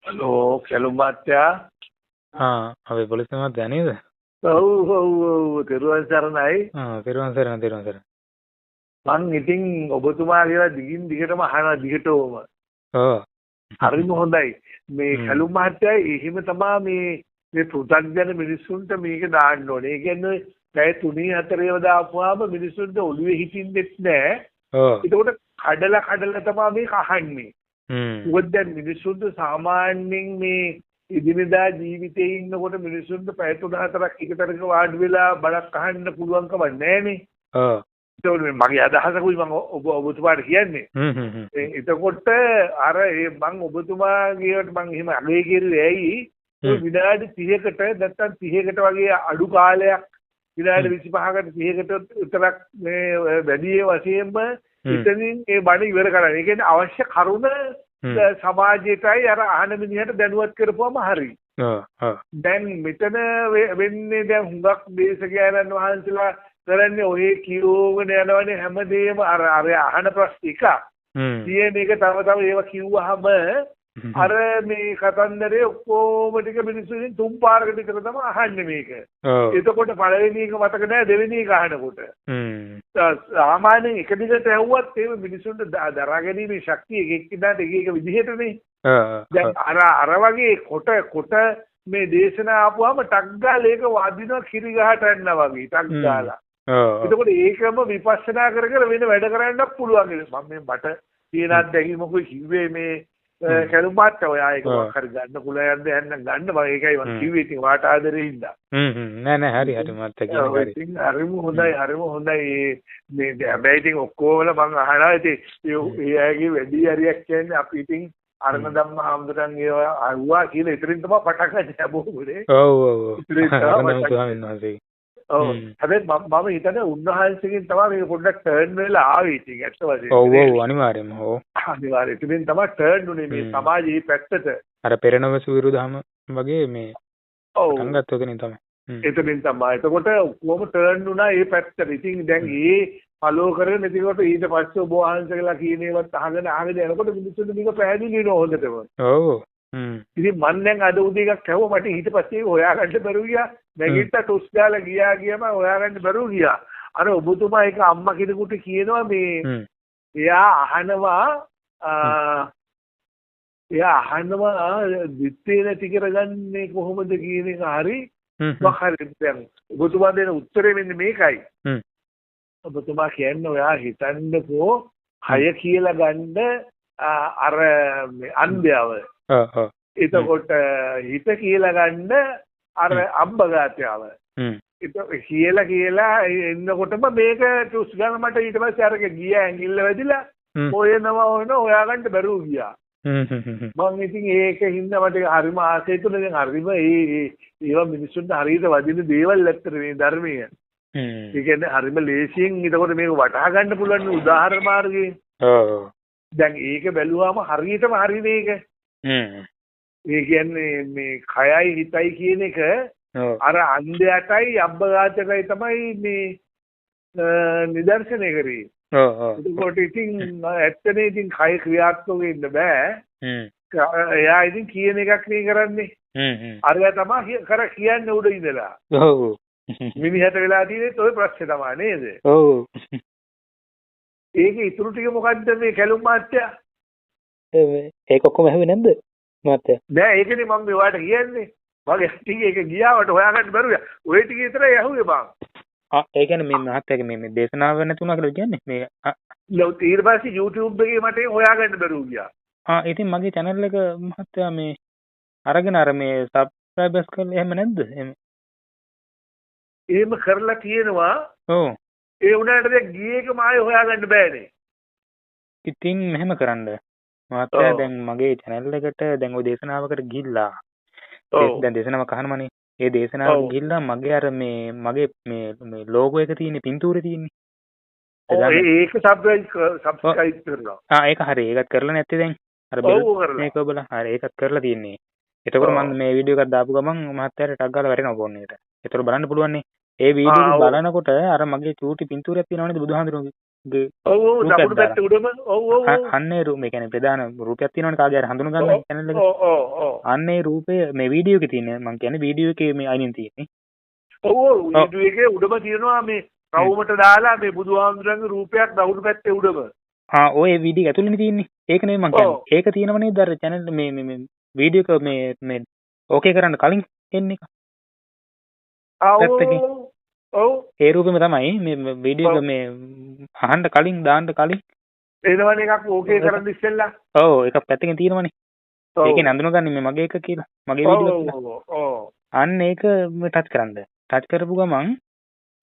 Hello Kalum මහත්තයා. අපි police මහත්තයා නේද? ඔව් ඔව් ඔව් තෙරුවන් සරණයි. තෙරුවන් සරණ තෙරුවන් සරණ. මං ඉතින් ඔබතුමා කියලා දිගින් දිගටම අහනවා දිගටම. ඔව්. හරිම හොඳයි. මේ කැලුම් මහත්තයා එහෙම තමයි මේ පෘථග්ජන මිනිස්සුන්ට මේක දාන්න ඕනේ. ඒ කියන්නේ පැය 3-4 දාපුවාම මිනිස්සුන්ට ඔළුවේ හිටින්නෙත් නෑ. ඔව්. ඒකට කඩලා තමයි මේක අහන්නේ. මොකද දැන් මිනිස්සුන්ට සාමාන්‍යයෙන් මේ ඉදිනදා ජීවිතේ ඉන්නකොට මිනිස්සුන්ට පැය 3-4ක් එකතරක වාඩි වෙලා බණක් අහන්න පුළුවන් කම නැහැනේ. ඔව්. ඒකෝනේ මගේ අදහසකුයි මම ඔබතුමාට කියන්නේ. එතකොට අර මම ඔබතුමාගේට මම එහෙම අගය කෙරුවේ ඇයි? විනාඩි 30කට නැත්තම් 30කට වගේ අඩු කාලයක් විනාඩි 25කට 30කට විතරක් මේ වැඩි වශයෙන්ම ඉතින් ඒ බණ ඉවර කරන්න. ඒ කියන්නේ අවශ්‍ය කරුණ සමාජයටයි අර අහන මිනිහට දැනුවත් කරපුවම හරි. දැන් මෙතන වෙන්නේ දැන් හුඟක් දේශකයන්න් වහන්සේලා කරන්නේ ඔය කියෝගෙන යනවනේ හැමදේම අර අහන ප්‍රශ්න එක. තියෙන එක තව ඒවා කිව්වහම අර මේ කතන්දරේ ඔක්කොම ටික මිනිස්සුන් තුන් පාරකට විතර තමයි අහන්නේ මේක. එතකොට පළවෙනි එක මතක නැහැ දෙවෙනි එක අහනකොට. සාමාන්‍යයෙන් එක දිගට ඇහුවත් ඒ මිනිස්සුන්ට දරා ගැනීමේ ශක්තිය එක්කෙනාට එක විදිහටනේ. දැන් අර වගේ කොට මේ දේශනා ආපුවාම ටක් ගාලා ඒක වදිනවා කිරි ගහට යනවා වගේ ටක් ගාලා. එතකොට ඒකම විපස්සනා කර වෙන වැඩ කරන්නත් පුළුවන්. මම මේ මට තියෙන අත්දැකීමකුයි කිව්වේ මේ කැලුම් මහත්තයා ඔයා ඒක හරි ගන්න කුලයන්ද යන්න ගන්න මම ඒකයි මම කිව්වේ ඉතින් වාට ආදරේ හින්දා. නෑ හරි මහත්තයා කියන්නේ හරි. ඉතින් හරිම හොඳයි මේ හැබැයි ඉතින් ඔක්කොම මම අහනවා ඉතින් ඒ අයගේ වැඩි හරියක් කියන්නේ අපි ඉතින් අරණ ධම්ම හාමුදුරන් ඒවා අහුවා කියලා ඉතින් තමයි පටන් ගන්න හැමෝමනේ. ඔව්. ඔව් හැබැයි මම හිතන්නේ උන්වහන්සේගෙන් තමයි මේක පොඩ්ඩක් ටර්න් වෙලා ආවේ ඉතින් ඇත්ත වශයෙන්ම. ඔව් අනිවාර්යෙන්ම. අනිවාර්යයෙන් ඉතින් තමයි ටර්න් උනේ මේ සමාජයේ පැත්තට. අර පෙරණවසු විරුදහම වගේ මේ සංගත උතනින් තමයි. එතනින් තමයි. එතකොට කොහොම ටර්න් වුණා මේ පැත්තට. ඉතින් දැන් ඒ ෆලෝ කරගෙන ඉතින්කොට ඊට පස්සේ ඔබ වහන්සේලා කියන ඒවත් අහගෙන යනකොට මිනිස්සුන්ට මේක පැහැදිලි වෙනවා හොඳටම. ඔව්. ඉතින් මම දැන් අද උදේ එකක් ඇහුවා මට ඊට පස්සේ හොයාගන්න බැරුව ගියා. නැගිට්ටා ටොස් ගාලා ගියාම හොයාගන්න බැරුව ගියා. අර ඔබතුමා එක අම්මා කෙනෙකුට කියනවා මේ එයා අහනවා දිත්තේ නැති කරගන්නේ කොහොමද කියන එක හරි මොකක්ද දැන් ඔබතුමා දෙන උත්තරේ මෙන්න මේකයි. ඔබතුමා කියන්නේ ඔයා හිතන්නකෝ 6 කියලා ගන්න අර අන්ධයව. එතකොට හිත කියලා ගන්න අර අම්බගාතයව. කියලා එන්නකොටම මේක ටුස් ගන්න මට ඊට පස්සේ අරක ගියා ඇඟිල්ල වැදිලා හොයාගන්න බැරුව ගියා. මම ඉතින් ඒකින්ද මට හරිම ආසයි තුන දැන් හරිම ඒවා මිනිස්සුන්ට හරියට වදින දේවල් ඇත්තට මේ ධර්මයේ. ඒ කියන්නේ හරිම ලේසියෙන් එතකොට මේක වටහා ගන්න පුළුවන් උදාහරණ මාර්ගයෙන්. දැන් ඒක බැලුවාම හරියටම හරි මේක. ඒ කියන්නේ මේ කයයි හිතයි කියන එක අර අන්ධයටයි අබ්බගාතයටයි තමයි මේ නිදර්ශනය කරේ. ඒකට ඉතින් ඇත්තනේ ඉතින් කය ක්‍රියාත්මක වෙන්න බෑ. එයා ඉතින් කියන එකක් නේ කරන්නේ. අරයා තමයි කියන්නේ උඩ ඉඳලා. මිනිහට වෙලා තියෙන්නේ ওই ප්‍රශ්නේ තමයි නේද? ඒකේ ඉතුරු ටික මොකද්ද මේ කැලුම් මහත්තයා? ඒක ඔක්කොම ඇහුවේ නැද්ද මහත්තයා? නෑ ඒකනේ මම මේවට කියන්නේ. මගේ ටික ඒක ගියාවට හොයාගන්න බැරුව. ඔය ටික විතරයි ඇහුවේ මං. ඒ කියන්නේ මේ මහත්තයාගේ මේ දේශනාව නැතුණා කියලා කියන්නේ මේ ඊට පස්සේ YouTube එකේ මට හොයාගන්න බැරුව ගියා. ඉතින් මගේ channel එක මහත්තයා මේ අරගෙන අර මේ subscribers කරලා එහෙම නැද්ද? එහෙම කරලා තියෙනවා. ඔව්. ඒ උනාට දැන් ගියේ එක මායේ හොයාගන්න බෑනේ. ඉතින් මෙහෙම කරන්න. මහත්තයා දැන් මගේ channel එකට දැන් ওই දේශනාවකට ගිහිල්ලා දැන් දේශනාවක් අහනමනේ. ඒ දේශනාවට ගිහිල්ලා මගේ අර මගේ මේ ලෝගෝ එක තියෙන පින්තූරේ තියෙන්නේ. ඒක සබ්ස්ක්‍රයිබ් කරනවා. ඒක හරි. ඒකත් කරලා නැත්තේ දැන්. අර මේක ඔබලා හරි ඒකත් කරලා තියෙන්නේ. එතකොට මම මේ වීඩියෝ එකක් දාපු ගමන් මහත්තයාට ටක් ගාලා වැටෙනවා ෆෝන් එකට. ඒතර බලන්න පුළුවන් නේ. ඒ වීඩියෝ එක බලනකොට අර මගේ චූටි පින්තූරයක් තියෙනවනේ බුදුහාඳුරුවෝගේ. ඔව් ඔව් දකුණු පැත්තේ උඩම ඔව් ඔව් අන්නේ රූපේ කියන්නේ ප්‍රධාන රූපයක් තියෙනවනේ කාගේ හරි හඳුන ගන්න channel එක. ඔව් අන්නේ රූපේ මේ වීඩියෝ එකේ තියෙන මම කියන්නේ වීඩියෝ එකේ මේ අයිනින් තියෙන්නේ. ඔව් ඔව් වීඩියෝ එකේ උඩම තියෙනවා මේ රවුමට දාලා මේ බුදුහාමුදුරන්ගේ රූපයක් දකුණු පැත්තේ උඩම. ඔය වීඩියෝ ඇතුළේනේ තියෙන්නේ. ඒක නෙමෙයි මම කියන්නේ. ඒක තියෙනව නේද අර channel මේ වීඩියෝ එක මේ ඕකේ කරන්න කලින් එන්නේ එක. ඔව් ඒ රූපෙම තමයි මේ වීඩියෝ එක මේ අහන්න කලින් දාන්න කලින් එනවනේ එකක් ඕකේ කරන්න ඉස්සෙල්ලා. ඔව් එකක් පැත්තකින් තියෙනවනේ. ඒකේ නඳුනගන්නේ මේ මගේ එක කියලා. මගේ වීඩියෝ. ඔව් අන්න ඒක ටච් කරන්න. ටච් කරපු ගමන්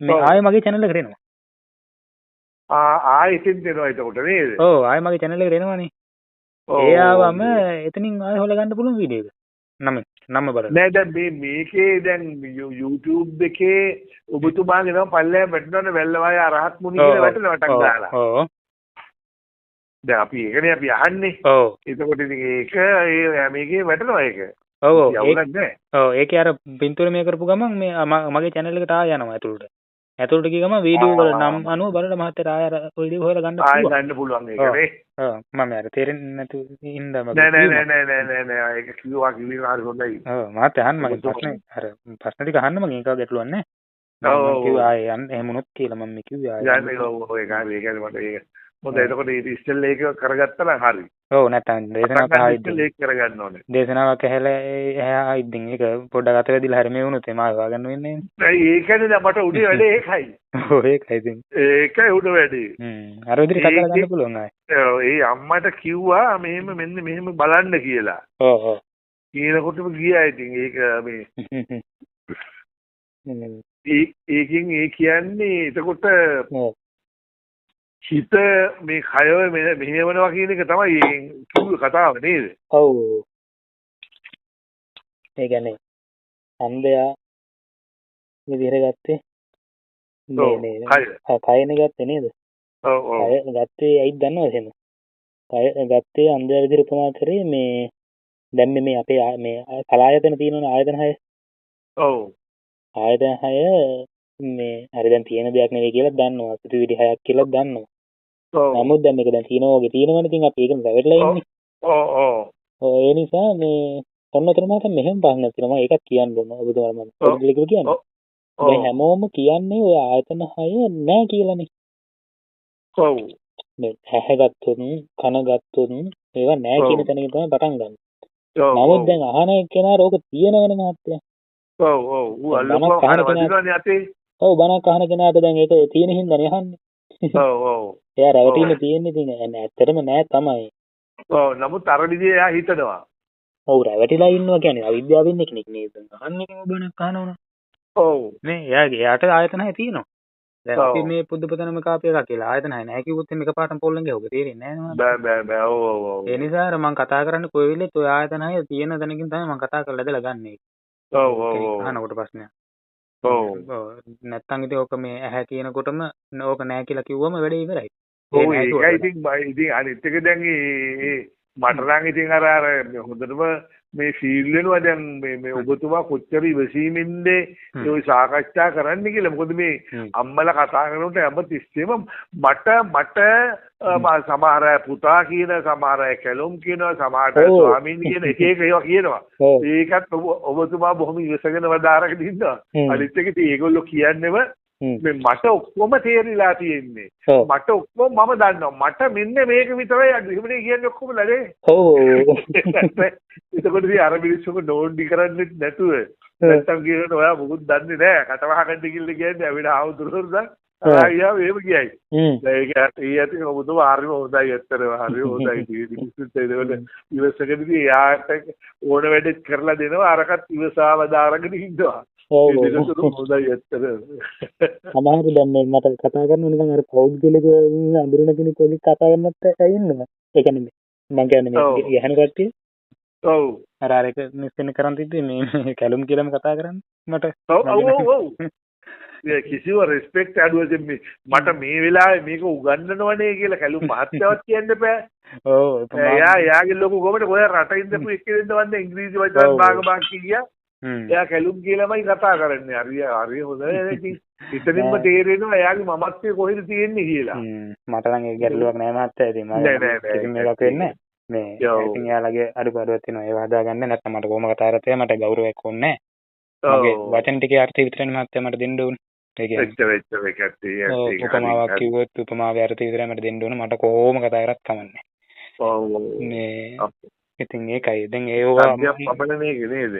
මේ ආයෙ මගේ channel එකට එනවා. ආයෙ ඉතින් දෙනවා එතකොට නේද? ඔව් ආයෙ මගේ channel එකට එනවනේ. ඒ ආවම එතනින් ආයෙ හොලගන්න පුළුවන් වීඩියෝ එක. නම බලන්න. නෑ දැන් මේකේ දැන් YouTube එකේ ඔබතුමාගේ නම පල්ලෙහාම වැටෙනවනේ වැල්ලවාය අරහත් මුනි කියලා වැටෙනවා ටක් දාලා. ඔව්. දැන් අපි ඒකනේ අපි අහන්නේ. ඔව්. එතකොට ඉතින් ඒක මේකේ වැටෙනවා ඒක. ඔව් ඔව්. යවුලක් නෑ. ඔව් ඒකේ අර පින්තූර මේ කරපු ගමන් මේ මගේ channel එකට ආය යනවා ඇතුළට. ඇතුළට ගිය ගමන් වීඩියෝ වල නම් අනුව බලලා මහත්තයා ආය අර වීඩියෝ හොයලා ගන්න පුළුවන්. ආය ගන්න පුළුවන් ඒකනේ. ඔව් මම අර තේරෙන්නේ නැතු ඉඳන් මම නෑ ඒක කිව්වා හරි හොඳයි. ඔව් මහත්තයා අහන්න මගේ ප්‍රශ්න ටික අහන්න මගේ එකව ගැටලුවක් නෑ. ඔව් කිව්වා ආය යන්න එහෙම උනොත් කියලා මම කිව්වේ ආය. යන්නේ ඔව් ඒකයි මට ඒක. මොකද එතකොට ඉස්සෙල්ලා ඒක කරගත්තා නම් හරි. ඔව් නැත්නම් දේශනාවක් ආයිත් ඒක කරගන්න ඕනේ. දේශනාවක් ඇහැලා එහා ආයිත් ඉතින් ඒක පොඩ්ඩක් අත වැදිලා හරි මේ වුණොත් එහම ආව ගන්න වෙන්නේ නෑ. ඒකනේ දැන් මට උඩේ වැඩේ ඒකයි. ඔව් ඒකයි ඉතින්. ඒකයි උඩ වැඩේ. අර විදිහට කතා කරන්න පුළුවන් ආයි. ඔව් ඒ අම්මට කිව්වා මෙහෙම බලන්න කියලා. ඔව් ඔව්. කියනකොටම ගියා ඉතින් ඒක මේ ඒකින් ඒ කියන්නේ එතකොට හිත මේ කය මෙහෙවනවා කියන එක තමයි කිව්ව කතාව නේද? ඔව්. ඒ කියන්නේ අන්දයා විදිහට ගත්තේ නේ කයනේ ගත්තේ නේද? ඔව් ඔව්. කය ගත්තේ ඇයිද දන්නවද එහෙම? කය ගත්තේ අන්දයා විදිහට උපමා කරේ මේ දැන් මේ අපේ මේ කලායතන තියෙනවනේ ආයතන 6. ඔව්. ආයතන 6 මේ හරි දැන් තියෙන දෙයක් නෙවෙයි කියලා දන්නවා. සිතුවිලි 6ක් කියලා දන්නවා. නමුත් දැන් මේක දැන් තියෙනවා වගේ තියෙනවනේ ඉතින් අපි ඒකෙන් රැවටලා ඉන්නේ. ඔව් ඔව්. ඒ නිසා මේ ඔන්නතර මට මෙහෙම ප්‍රශ්නයක් තියෙනවා. මම ඒකත් කියන්න ඕන ඔබතුමාට මම පොඩ්ඩක් කියන්නේ. දැන් හැමෝම කියන්නේ ඔය ආයතන 6 නෑ කියලානේ. ඔව්. මේ ඇහැ ගත්තොත් කන ගත්තොත් ඒවා නෑ කියන තැනකින් තමයි පටන් ගන්න. නමුත් දැන් අහන කෙනාට ඕක තියෙනවනේ මහත්තයා. ඔව් ඔව්. ඌ අල්ලපුවා කන වදිනවනේ අතේ. ඔව් බණක් අහන කෙනාට දැන් ඒක තියෙන හින්දානේ අහන්නේ. ඔව් ඔව්. එයා රැවටිලා තියෙන්නේ ඉතින් ඇත්තටම නෑ තමයි. ඔව් නමුත් අර විදිහේ එයා හිතනවා. ඔව් රැවටිලා ඉන්නවා කියන්නේ අවිද්‍යාවෙන් ඉන්න කෙනෙක් නේද? අහන්නේ කෙනෙක් බණක් අහනවනේ. ඔව්. නේ එයාට ආයතන 6 තියෙනවා. දැන් අපි මේ පුදුපතනම කාපේලා කියලා ආයතන 6 නැහැ කිව්වොත් මේක පාටම පොල්ලෙන් ගහුවා තේරෙන්නේ නැහැ නේද? බෑ ඔව් ඔව්. ඒ නිසා අර මම කතා කරන්නේ කොයි වෙලෙත් ඔය ආයතන 6 තියෙන තැනකින් තමයි මම කතා කරලා දැලා ගන්න ඒක. ඔව් ඔව්. අහනකොට ප්‍රශ්නයක්. ඔව්. නැත්තම් ඉතින් ඕක මේ ඇහැ කියනකොටම ඕක නැහැ කියලා කිව්වම වැඩේ ඉවරයි. ඔව් ඒකයි ඉතින් අනිත් එක දැන් මට නම් ඉතින් අර හොඳටම මේ ෆීල් වෙනවා දැන් මේ ඔබතුමා කොච්චර ඉවසීමෙන්ද ඒ සාකච්ඡා කරන්න කියලා. මොකද මේ අම්මලා කතා කරනකොට හැම තිස්සෙම මට සමහර පුතා කියන සමහර කැලොම් කියනවා සමහර ස්වාමීන් කියන එක ඒවා කියනවා. ඒකත් ඔබතුමා බොහොම ඉවසගෙන වදාරගෙන ඉන්නවා. අනිත් එක ඉතින් ඒගොල්ලෝ කියන්නේම මේ මට ඔක්කොම තේරිලා තියෙන්නේ. මට ඔක්කොම මම දන්නවා. මට මෙන්න මේක විතරයි අඩු. එහෙමනේ කියන්නේ ඔක්කොම ලඩේ. ඔව්. එතකොට ඉතින් අර මිනිස්සුක නෝන්ඩි කරන්නේ නැතුව නැත්තම් කියනකොට ඔයා මොකුත් දන්නේ නැහැ. කටවහකට කියලා කියන්නේ අපිට ආවුදුරුවෝ දැන් ආයියා මේව කියයි. ඒක ඇති ඔබතුමා හරිම හොඳයි ඇත්තටම හරිම හොඳයි. ඉතින් ඉවසගෙන ඉතින් යාට ඕන වැඩේ කරලා දෙනවා. අරකට ඉවසාව දාරගෙන ඉන්නවා. ඔව් ඒක හොඳයි ඇත්තටම. සමහර දැන් මේ මට කතා කරනවා නිකන් අර පෞද්ගලික අඳුරන කෙනෙක් වගේ කතා කරන්නත් ඇයින්නවා. ඒ කියන්නේ මම කියන්නේ මේ යහන කට්ටිය. ඔව්. අර එක මිස්ෙන් කරන් තිබ්බේ මේ කැලුම් කියලාම කතා කරන්නේ මට. ඔව්. කිසිම රෙස්පෙක්ට් අඩුවකින් මට මේ වෙලාවේ මේක උගන්වනවනේ කියලා කැලුම් මහත්තයවත් කියන්න බෑ. ඔව්. යාගේ ලොකු කොමඩ ඔය රට ඉඳපු එක්කෙනෙක් වන්ද ඉංග්‍රීසි වචන භාග කියා. එයා කැලුම් කියලාමයි කතා කරන්නේ. හරි හොඳයි. ඉතින් ඉතින්ම තේරෙනවා එයාගේ මමත්වය කොහෙද තියෙන්නේ කියලා. මට නම් ඒ ගැටලුවක් නෑ මහත්තයා. ඉතින් මම කිසිම එකක් වෙන්නේ මේ ඉතින් එයාලගේ අඩුපාඩුවක් තියෙනවා. ඒව හදාගන්න නැත්නම් මට කොහොම කතා කරත් මට ගෞරවයක් ඕනේ නෑ. මගේ වචන ටිකේ අර්ථය විතරනේ මහත්තයා මට දෙන්න ඕනේ. ඒ කියන්නේ උපමාවක් කිව්වොත් උපමාවේ අර්ථය විතරයි මට දෙන්න ඕනේ. මට කොහොම කතා කරත් කමන්නේ. මේ ඉතින් ඒකයි. දැන් ඒවා අපල මේක නේද?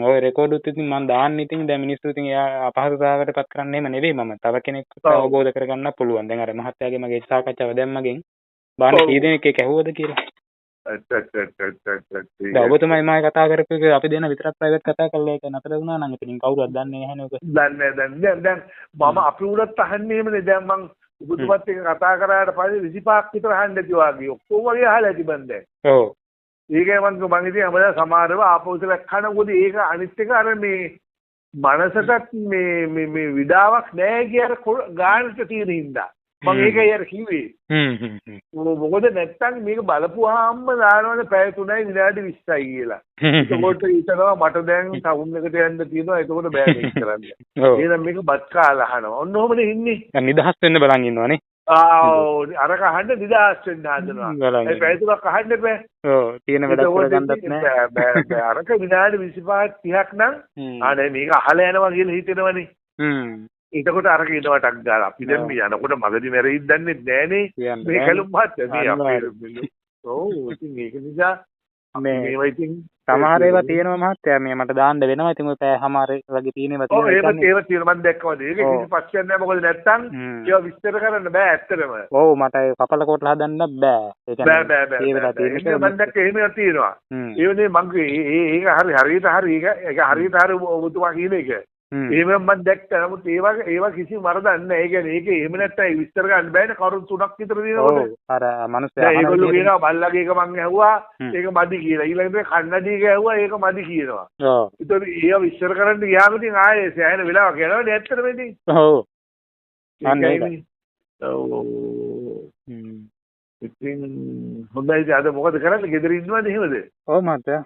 ඔය රෙකෝඩ් උත් ඉතින් මම දාන්න ඉතින් දැන් මිනිස්සු ඉතින් එයා අපහසුතාවයට පත් කරන්නේම නෙවෙයි මම. තව කෙනෙක්ට අවබෝධ කරගන්න පුළුවන්. දැන් අර මහත්තයාගේ මගේ සාකච්ඡාව දැම්මගෙන් බාන්න කී දෙනෙක් ඒක ඇහුවද කියලා. දැන් ඔබතුමයි මම කතා කරපු එක අපි දෙන විතරක් ප්‍රයිවට් කතා කරලා ඒක නතර වුණා නම් ඉතින් කවුරුවත් දන්නේ නැහැ නේද? දන්නේ දැන් මම අපි උනත් අහන්නේ එහෙමනේ. දැන් මම ඔබතුමත් එක්ක කතා කරාට පස්සේ 25ක් විතර අහන්න ඇති වාගේ ඔක්කොම වගේ අහලා ඇති මන් දැන්. ඔව්. ඒකයි මම ඉතින් අපේ සමහරව ආපහු ඉතල කනකොද ඒක අනිත් එක අර මේ මනසටත් මේ විඩාවක් නැහැ කියලා ගානට තියෙන හින්දා මම ඒකයි අර කිව්වේ. මොකද නැත්තම් මේක බලපුවාම දානවනේ පැය 3යි විනාඩි 20යි කියලා. ඒකකොට හිතනවා මට දැන් ටවුන් එකට යන්න තියෙනවා. ඒකකොට බෑ මේක කරන්න. එහෙනම් මේක බත් කාලා අහනවා. ඔන්න ඔහමනේ ඉන්නේ. නිදහස් වෙන්න බලන් ඉන්නවනේ. අරක අහන්න නිදහස් වෙන්න හදනවා. ඒ පැය 3ක් අහන්න බෑ. ඔව් තියෙන වැඩක් කරගන්නත් නෑ. බෑ අරක විනාඩි 25ක් 30ක් නම් අනේ මේක අහලා යනවා කියලා හිතෙනවනේ. එතකොට අරක ඉනවටක් ගාලා අපි දැන් මේ යනකොට මගදී මැරෙයිද දන්නේ නෑනේ. මේ කලුම් මහත්තයා මේ අපේ ඔව් ඉතින් ඒක නිසා මේවා ඉතින් සමහර ඒවා තියෙනවා මහත්තයා මේ මට දාන්න වෙනවා. ඉතින් ඔය පැය හැමාර වගේ තියෙනවා තියෙනවා. ඔව් ඒවා තියෙනවා මම දැක්කම ඒක කිසි පස්සෙන් නෑ. මොකද නැත්තම් ඒවා විස්තර කරන්න බෑ ඇත්තටම. ඔව් මට ඒ කපල කොටලා හදන්න බෑ. ඒ කියන්නේ ඒ වෙලා තියෙන්නේ මම දැක්ක එහෙම තියෙනවා. ඒ වනේ මම ඒක හරියට හරි ඒක හරියට හරි ඔබතුමා කියන එක. එහෙම මම දැක්ක. නමුත් ඒවා කිසි වරදක් නැහැ. ඒ කියන්නේ ඒක එහෙම නැත්තම් විස්තර ගන්න බෑනේ. කරුණු 3ක් විතර දිනනකොට. ඔව් අර මනුස්සයා ඒගොල්ලෝ කියනවා බල්ලගේ එක මං ඇහුවා ඒක මදි කියලා. ඊළඟට කන්නඩියක ඇහුවා ඒක මදි කියනවා. ඔව්. ඒතකොට ඒවා විස්තර කරන්න ගියාම ඉතින් ආයේ සෑහෙන වෙලාවක් යනවනේ ඇත්තටම ඉතින්. ඔව්. අනේ. ඔව්. ඉතින් හොඳයි. අද මොකද කරන්නේ? ගෙදර ඉන්නවද එහෙමද? ඔව් මහත්තයා.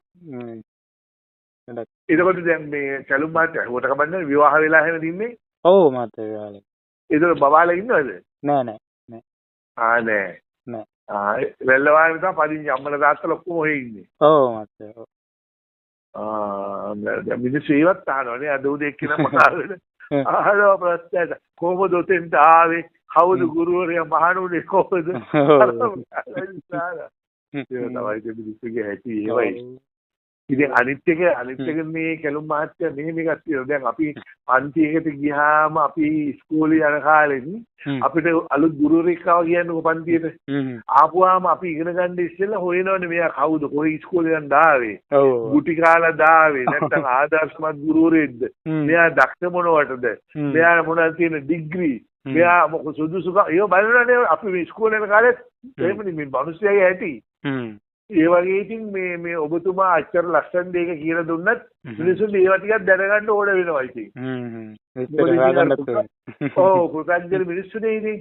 එතකොට දැන් මේ කැලුම් මහත්තයා හොට කබන්නේ විවාහ වෙලා එහෙම දින්නේ? ඔව් මහත්තයා විවාහලා. ඒතකොට බබාලා ඉන්නවද? නෑ නෑ. නෑ. නෑ. වෙල්ලවාගෙන තමයි පදිංචි අම්මලා තාත්තලා ඔක්කොම ඔහේ ඉන්නේ. ඔව් මහත්තයා. දැන් මිනිස්සු ඒවත් අහනවනේ අද උදේ එක්කෙනා මොකද? අහනවා ප්‍රශ්නයක්. කොහොමද උතෙන්ට ආවේ? කවුද ගුරුවරයා මහණුනේ කොහොමද? ඒක තමයි මිනිස්සුගේ හැටි ඒවයි. ඉතින් අනිත් එක මේ කැලුම් මහත්තයා මෙහෙම එකක් තියෙනවා. දැන් අපි පන්ති එකට ගියාම අපි ඉස්කෝලේ යන කාලෙදී අපිට අලුත් ගුරුවරයෙක් ආවා කියන්නේ පන්තියට. ආපුවාම අපි ඉගෙන ගන්න ඉස්සෙල්ලා හොයනවනේ මෙයා කවුද? කොහේ ඉස්කෝලේ යන්න ආවේ? ගුටි කාලා දාවේ. නැත්නම් ආදර්ශමත් ගුරුවරයෙක්ද? මෙයා දක්ෂ මොනවටද? මෙයා මොනවද තියෙන ඩිග්‍රී? මෙයා මොකද සුදුසුක? ඒව බලනවානේ අපි මේ ඉස්කෝලේ යන කාලෙත් එහෙමනේ මේ මිනිස්සුගේ ඇති. ඒ වගේ ඉතින් මේ ඔබතුමා අච්චර ලස්සන දෙයක කියලා දුන්නත් මිනිස්සුන්ට ඒවා ටිකක් දැනගන්න ඕන වෙනවා ඉතින්. ඔව් පුතන්ජල මිනිස්සුනේ ඉතින්.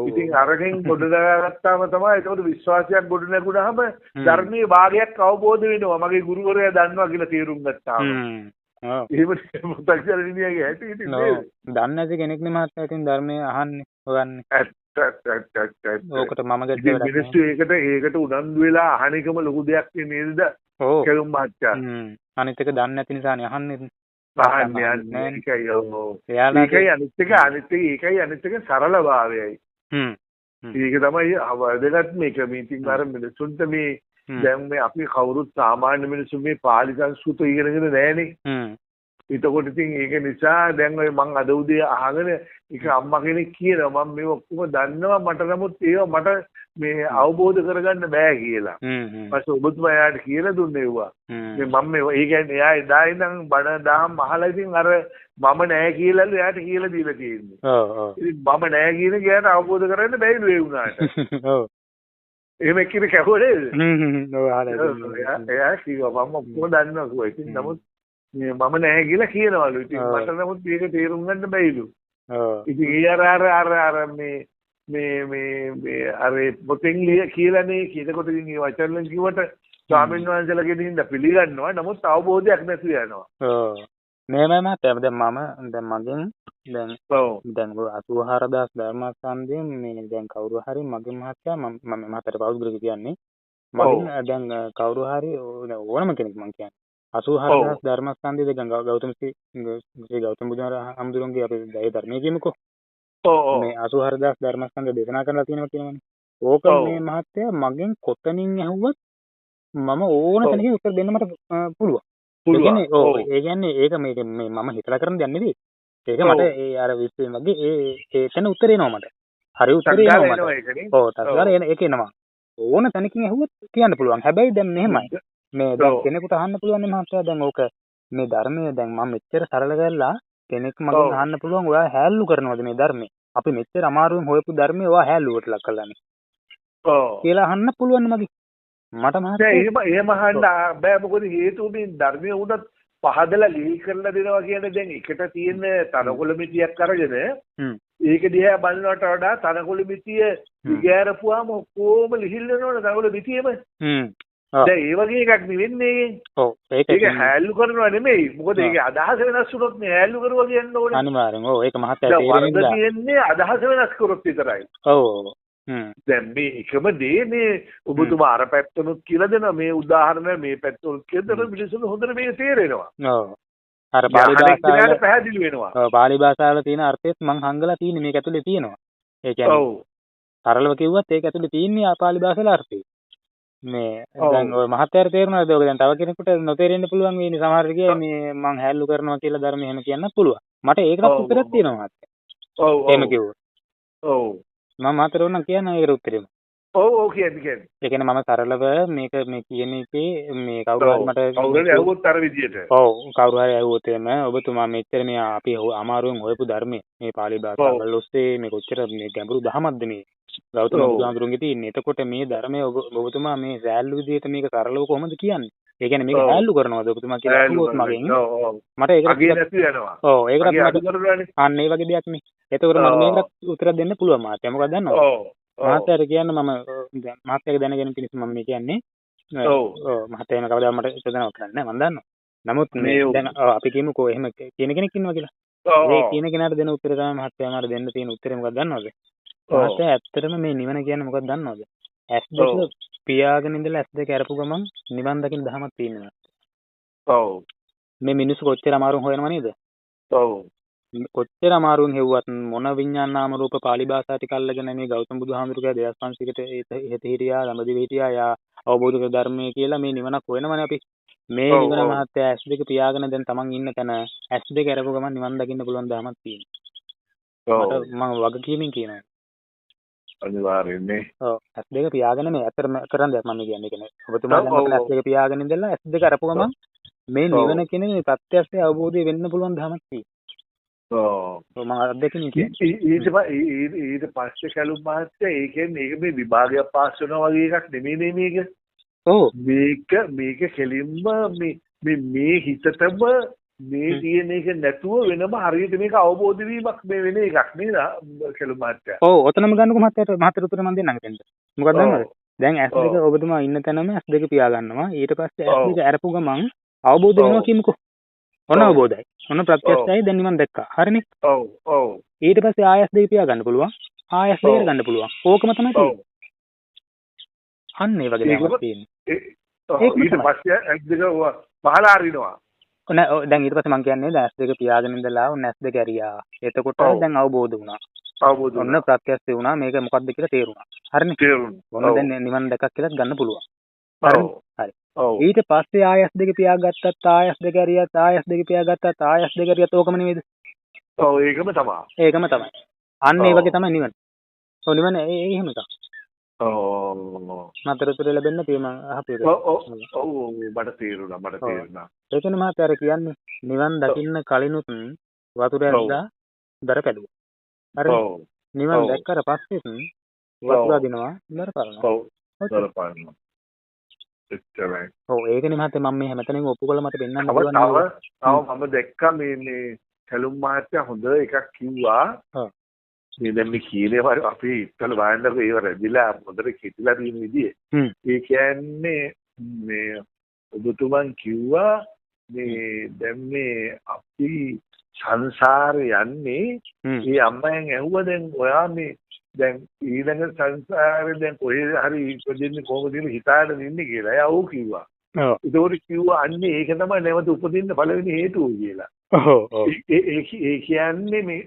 ඉතින් අරකින් ගොඩනගාගත්තාම තමයි ඒකට විශ්වාසයක් ගොඩ නැගුණාම ධර්මයේ භාගයක් අවබෝධ වෙනවා. මගේ ගුරුවරයා දන්නවා කියලා තේරුම් ගත්තාම. එහෙම පුතන්ජල නියගේ ඇති ඉතින් නේද? දන්නේ නැති කෙනෙක්නේ මහත්තයා ඉතින් ධර්මයේ අහන්නේ හොයන්නේ. ඕකට මම ගැටේ මිනිස්සු ඒකට උනන්දු වෙලා අහන එකම ලොකු දෙයක් නේද? ඔව්. කැලුම් මහත්තයා. අනිත් එක දන්නේ නැති නිසානේ අහන්නේ. අහන්නේ ඒකයි ඔව්. ඒකයි අනිත් එක සරල භාවයයි. ඒක තමයි වැදගත් මේක. මේ ඉතින් අර මිනිස්සුන්ට මේ දැන් මේ අපි කවුරුත් සාමාන්‍ය මිනිස්සු මේ පාලි සංස්කෘත ඉගෙනගෙන නැහනේ. එතකොට ඉතින් ඒක නිසා දැන් ඔය මං අද උදේ අහගෙන එක අම්මා කෙනෙක් කියනවා මම මේ ඔක්කොම දන්නවා මට නමුත් ඒවා මට මේ අවබෝධ කරගන්න බෑ කියලා. ඊපස්සේ ඔබතුමා එයාට කියලා දුන්නේ ඒවා. මේ මම මේ ඒ කියන්නේ එයා එදා ඉඳන් බණ දහම් අහලා ඉතින් අර මම නෑ කියලාලු එයාට කියලා දීලා තියෙන්නේ. ඔව්. ඉතින් මම නෑ කියන කයට අවබෝධ කරගන්න බැයිලු ඒ වුණාට. ඔව්. එහෙම කිව්ව කවුරුද? ඔව් ආලා. එයා කිව්වා මම ඔක්කොම දන්නවා කිව්වා. ඉතින් නමුත් මම නැහැ කියලා කියනවලු. ඉතින් මට නමුත් මේක තේරුම් ගන්න බැයිලු. ඉතින් ඒ අර මේ අර පොතෙන් කියලානේ කියනකොට ඉතින් ඒ වචන කිව්වට ස්වාමීන් වහන්සේලාගෙන් හින්දා පිළිගන්නවා. නමුත් අවබෝධයක් නැති වෙනවා. ඔව්. මේමයි මහත්තයා දැන් මගෙන් දැන් 84000 ධර්මස්කන්ධයෙන් මේ දැන් කවුරු හරි මගේ මහත්තයා මම මහත්තයාට පෞද්ගලික කියන්නේ මගෙන් දැන් කවුරු හරි ඕනම කෙනෙක් මං කියන්නේ 84000 ධර්මස්කන්ධය දැන් ගෞතම බුදුහාමුදුරන්ගේ අපේ දෛව ධර්මයේ කියමුකෝ. මේ 84000 ධර්මස්කන්ධ දේශනා කරලා තියෙනවා කියනවනේ. ඕක මේ මහත්තයා මගෙන් කොතනින් ඇහුවත් මම ඕන තැනකින් උත්තර දෙන්න මට පුළුවන්. ඒ කියන්නේ ඒක මේ මම හිතලා කරන දෙයක් නෙවෙයි. ඒක මට ඒ අර විශ්වයෙන් වගේ ඒකන උත්තර එනවා මට. හරි උත්තර එනවා මට. ඔව් තත්කාර ඒක එනවා. ඕන තැනකින් ඇහුවොත් කියන්න පුළුවන්. හැබැයි දැන් මෙහෙමයි. මේ දැන් කෙනෙකුට අහන්න පුළුවන් නේ මහත්තයා දැන් ඕක මේ ධර්මයේ දැන් මම මෙච්චර සරල කරලා කෙනෙක් මගෙන් අහන්න පුළුවන් ඔයා හැල්ලු කරනවද මේ ධර්මයේ? අපි මෙච්චර අමාරුවෙන් හොයපු ධර්මයේ ඔයා හැල්ලුවට ලක් කළානේ. ඔව්. කියලා අහන්න පුළුවන් මගේ. මට මහත්තයා එහෙම අහන්න බෑ මොකද හේතුනේ ධර්මයේ උනත් පහදලා ලී කරලා දෙනවා කියන්නේ දැන් එකට තියෙන තනකොළ මිටියක් අරගෙන ඒක දිහා බලනවට වඩා තනකොළ මිටිය දිගෑරපුවාම කොහොම ලිහිල් වෙනවද තනකොළ මිටියම දැන් ඒ වගේ එකක් නෙවෙන්නේ. ඔව් ඒක හැල්ලු කරනවා නෙමෙයි. මොකද ඒකේ අදහස වෙනස් වුණොත් නේ හැල්ලු කරුවා කියන්න ඕනේ. අනිවාර්යෙන්. ඔව් ඒක මහත්තයා තේරෙන්නේ තියෙන්නේ අදහස වෙනස් කරොත් විතරයි. ඔව්. දැන් මේ එකම දේ මේ ඔබතුමා අර පැත්තනොත් කියලා දෙනවා මේ උදාහරණ මේ පැත්තනොත් කියලා දෙන මිනිස්සුන්ට හොඳට මේක තේරෙනවා. ඔව්. අර පාලි භාෂාවල පැහැදිලි වෙනවා. ඔව් පාලි භාෂාවල තියෙන අර්ථයත් මං හංගලා තියෙන්නේ මේක ඇතුලේ තියෙනවා. ඒ කියන්නේ ඔව්. සරලව කිව්වත් ඒක ඇතුලේ තියෙන්නේ පාලි භාෂාවල අර්ථය. මේ දැන් ඔය මහත්යර තේරුණාද ඔක දැන් තව කෙනෙකුට නොතේරෙන්න පුළුවන් වෙන්නේ සමහර විදිහේ මේ මං හැල්ලු කරනවා කියලා ධර්ම එහෙම කියන්නත් පුළුවන්. මට ඒකට උත්තරයක් තියෙනවා මහත්තයා. ඔව්. එහෙම කිව්වොත්. ඔව්. මම මාතර උනම් කියන ඒකට උත්තරෙම. ඔව් කියන්නේ. ඒ කියන්නේ මම සරලව මේක මේ කියන එකේ මේ කවුරු හරි මට කවුරු හරි ඇහුවොත් අර විදියට. ඔව් කවුරු හරි ඇහුවොත් එම ඔබතුමා මෙච්චර මේ අපි අමාරුවෙන් හොයපු ධර්මයේ මේ පාලි භාෂාවල ඔස්සේ මේ කොච්චර මේ ගැඹුරු දහමක්ද මේ ගෞතම බුදුහාමුදුරන්ගේ තියෙන්නේ. එතකොට මේ ධර්මයේ ඔබතුමා මේ සෑල්ලු විදියට මේක සරලව කොහොමද කියන්නේ? ඒ කියන්නේ මේක සෑල්ලු කරනවද ඔබතුමා කියලා අහුවොත් මගෙන් මට ඒකට අගේ නැති වෙනවා. ඔව් ඒකට මට අන්න ඒ වගේ දෙයක් නේ. එතකොට මම මේකට උත්තර දෙන්න පුළුවන් මාත්‍ය. මොකක්ද දන්නවද? මහත්තයාට කියන්න මම දැන් මහත්තයාගේ දැනගෙන පිණිස මම මේ කියන්නේ ඔව් මහත්තයා එන කවදාවත් මට චෝදනාවක් කරන්නේ නැහැ මම දන්නවා. නමුත් මේ දැන් අපි කියමුකෝ එහෙම කියන කෙනෙක් ඉන්නවා කියලා. ඒ කියන කෙනාට දෙන උත්තරය තමයි මහත්තයා මාට දෙන්න තියෙන උත්තරේ මොකක්ද දන්නවද? මහත්තයා ඇත්තටම මේ නිවන කියන්නේ මොකක්ද දන්නවද? S2 පියාගෙන ඉඳලා S2 කරපු ගමන් නිවන් දකින්න දහමක් තියෙනවා. ඔව්. මේ මිනිස්සු කොච්චර අමාරුන් හොයනව නේද? ඔව්. කොච්චර අමාරුවෙන් හෙව්වත් මොන විඤ්ඤාණ නාම රූප පාලි භාෂා ටික අල්ලගෙන මේ ගෞතම බුදුහාමුදුරුගේ 2500කට හෙට හිටියා ළමදිව හිටියා යා අවබෝධ කර ධර්මයේ කියලා මේ නිවනක් හොයනවනේ අපි මේ නිවන මහත්තයා S2 පියාගෙන දැන් තමන් ඉන්න තැන S2 කරපු ගමන් නිවන් දකින්න පුළුවන් ධර්මයක් තියෙනවා. මට මම වගකීමෙන් කියනවා. අනිවාර්යයෙන් නේ. ඔව් S2 පියාගෙන මේ අතරම කරන් දෙයක් මම කියන්නේ කියන්නේ ඔබතුමා දැන් S2 පියාගෙන ඉඳලා S2 කරපු ගමන් මේ නිවන කියන මේ ප්‍රත්‍යක්ෂ අවබෝධය වෙන්න පුළුවන් ධර්මයක් තියෙනවා. මම අත්දැකීම් කියන්නේ ඊට පස්සේ කැලුම් මහත්තයා ඒ කියන්නේ මේක මේ විභාගයක් පාස් වෙනවා වගේ එකක් නෙමෙයි මේක. ඔව් මේක කෙලින්ම මේ හිතටම මේ තියෙන එක නැතුව වෙනම හරියට මේක අවබෝධ වීමක් මේ වෙන එකක් නේද කැලුම් මහත්තයා. ඔව් ඔතනම ගන්නකො මහත්තයාට උත්තර මම දෙන්නම් දෙන්න. මොකක්ද දන්නවද? දැන් S2 ඔබතුමා ඉන්න තැනම S2 පියා ගන්නවා. ඊට පස්සේ S2 අරපු ගමන් අවබෝධ වෙනවා කියමුකෝ. ඔන්න අවබෝධයි. ඔන්න ප්‍රත්‍යක්ෂයි දැන් නිවන් දැක්කා. හරිනේ? ඔව් ඔව්. ඊට පස්සේ ආයස් දෙක පියා ගන්න පුළුවන්. ආයස් දෙක ගන්න පුළුවන්. ඕකම තමයි තියෙන්නේ. අන්න ඒ වගේ දෙයක් තියෙන්නේ. ඊට පස්සේ ඇස් දෙක පහලා හරිනවා. නෑ දැන් ඊට පස්සේ මම කියන්නේ දැන් ඇස් දෙක පියාගෙන ඉඳලා ඔන්න ඇස් දෙක ඇරියා. එතකොට දැන් අවබෝධ වුණා. අවබෝධ වුණා. ඔන්න ප්‍රත්‍යක්ෂ වුණා. මේක මොකක්ද කියලා තේරුණා. හරිනේ? තේරුණා. ඔන්න දැන් නිවන් දැක්කක් කියලා ගන්න පුළුවන්. හරි. හරි. ඊට පස්සේ ආයස් දෙක පියාගත්තත් ආයස් දෙක ඇරියත් ආයස් දෙක පියාගත්තත් ආයස් දෙක ඇරියත් ඕකම නෙවෙයිද? ඔව් ඒකම තමයි. ඒකම තමයි. අන්න ඒ වගේ තමයි නිවන. ඔව් නිවන එහෙම එකක්. ඔව්. මතරතුර ලැබෙන්න තියෙන අහපේක. ඔව් මට තේරුණා. ඒකනේ මහත්තයා කියන්නේ නිවන් දකින්න කලිනුත් වතුර ඇද්දා දර කැඩුවා. හරි. නිවන් දැක්කට පස්සෙත් වතුර අදිනවා දර පාරනවා. ඔව්. දර පාරනවා. එච්චරයි. ඔව් ඒකනේ මහත්තයා මම මේ හැමතැනම ඔප්පු කළා මට පෙන්වන්න පුළුවන්. තව මම දැක්කා මේ කැලුම් මහත්තයා හොඳ එකක් කිව්වා. මේ දැන් මේ කීනේ අපි ඉස්සල බලන්නකො ඒව රැඳිලා හොඳට කිතිලා තියෙන විදිය. ඒ කියන්නේ මේ ඔබතුමන් කිව්වා මේ දැන් මේ අපි සංසාරේ යන්නේ මේ අම්මයන් ඇහුවා දැන් ඔයා මේ දැන් ඊළඟ සංසාරේ දැන් කොහේ හරි ඉපදෙන්නේ කොහොමද හිතාගෙන ඉන්නේ කියලා. එයා ඔව් කිව්වා. ඒකෝට කිව්වා අන්නේ ඒක තමයි නැවත උපදින්න පළවෙනි හේතුව කියලා. ඒ කියන්නේ මේ